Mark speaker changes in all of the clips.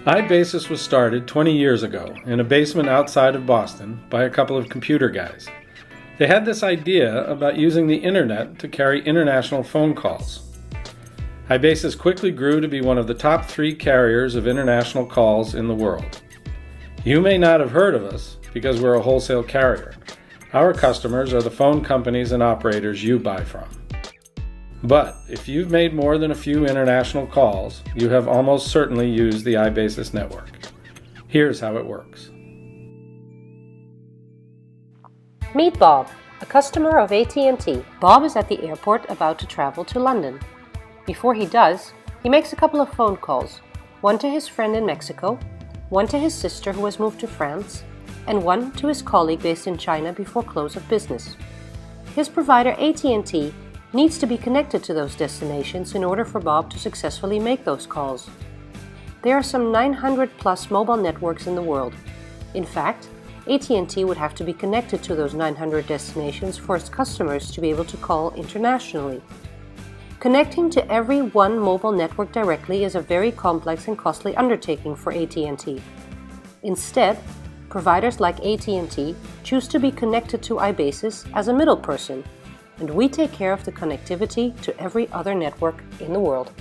Speaker 1: iBasis was started 20 years ago in a basement outside of Boston by a couple of computer guys. They had this idea about using the internet to carry international phone calls. iBasis quickly grew to be one of the top 3 carriers of international calls in the world. You may not have heard of us because we're a wholesale carrier. Our customers are the phone companies and operators you buy from. But if you've made more than a few international calls, you have almost certainly used the iBasis network. Here's how it works.
Speaker 2: Meet Bob, a customer of AT&T. Bob is at the airport about to travel to London. Before he does, he makes a couple of phone calls, one to his friend in Mexico, one to his sister who has moved to France, and one to his colleague based in China before close of business. His provider AT&T needs to be connected to those destinations in order for Bob to successfully make those calls. There are some 900 plus mobile networks in the world. In fact, AT&T would have to be connected to those 900 destinations for its customers to be able to call internationally. Connecting to every one mobile network directly is a very complex and costly undertaking for AT&T. Instead, providers like AT&T choose to be connected to iBasis as a middle person, and we take care of the connectivity to every other network in the world.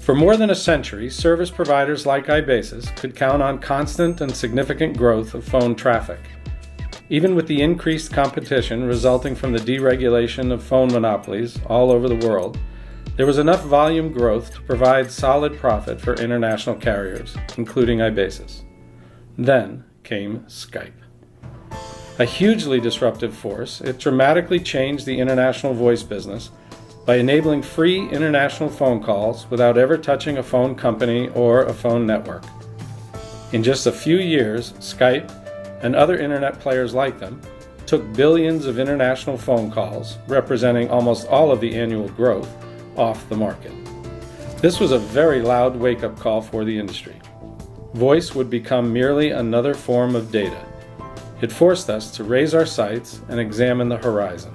Speaker 1: For more than a century, service providers like iBasis could count on constant and significant growth of phone traffic. Even with the increased competition resulting from the deregulation of phone monopolies all over the world, there was enough volume growth to provide solid profit for international carriers, including iBasis. Then came Skype. A hugely disruptive force, it dramatically changed the international voice business by enabling free international phone calls without ever touching a phone company or a phone network. In just a few years, Skype and other internet players like them took billions of international phone calls, representing almost all of the annual growth, off the market. This was a very loud wake-up call for the industry. Voice would become merely another form of data. It forced us to raise our sights and examine the horizon.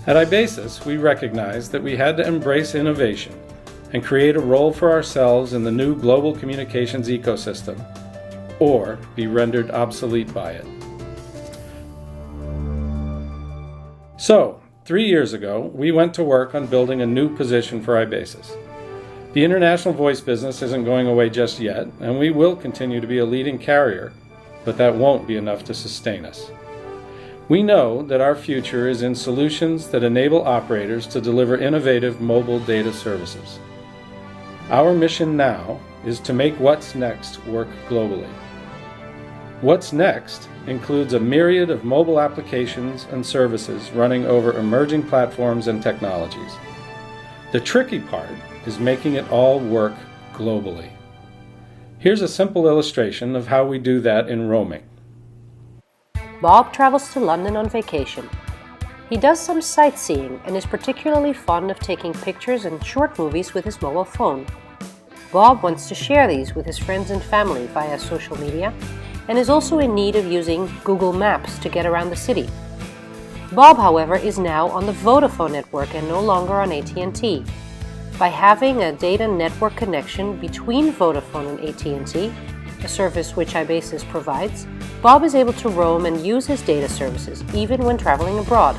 Speaker 1: At iBasis, we recognized that we had to embrace innovation and create a role for ourselves in the new global communications ecosystem, or be rendered obsolete by it. So, 3 years ago, we went to work on building a new position for iBasis. The international voice business isn't going away just yet, and we will continue to be a leading carrier, but that won't be enough to sustain us. We know that our future is in solutions that enable operators to deliver innovative mobile data services. Our mission now is to make what's next work globally. What's next includes a myriad of mobile applications and services running over emerging platforms and technologies. The tricky part is making it all work globally. Here's a simple illustration of how we do that in roaming.
Speaker 2: Bob travels to London on vacation. He does some sightseeing and is particularly fond of taking pictures and short movies with his mobile phone. Bob wants to share these with his friends and family via social media and is also in need of using Google Maps to get around the city. Bob, however, is now on the Vodafone network and no longer on AT&T. By having a data network connection between Vodafone and AT&T, a service which iBasis provides, Bob is able to roam and use his data services even when traveling abroad.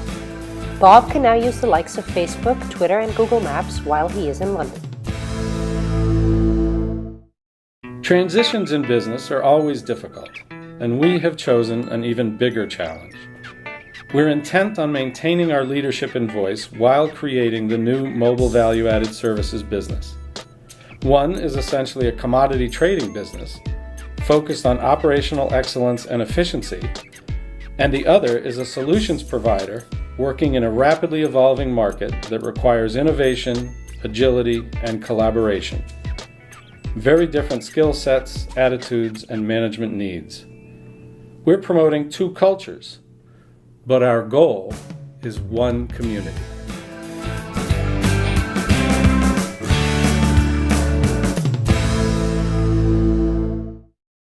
Speaker 2: Bob can now use the likes of Facebook, Twitter, and Google Maps while he is in London.
Speaker 1: Transitions in business are always difficult, and we have chosen an even bigger challenge. We're intent on maintaining our leadership in voice while creating the new mobile value-added services business. One is essentially a commodity trading business focused on operational excellence and efficiency, and the other is a solutions provider working in a rapidly evolving market that requires innovation, agility, and collaboration. Very different skill sets, attitudes, and management needs. We're promoting 2 cultures, but our goal is one community.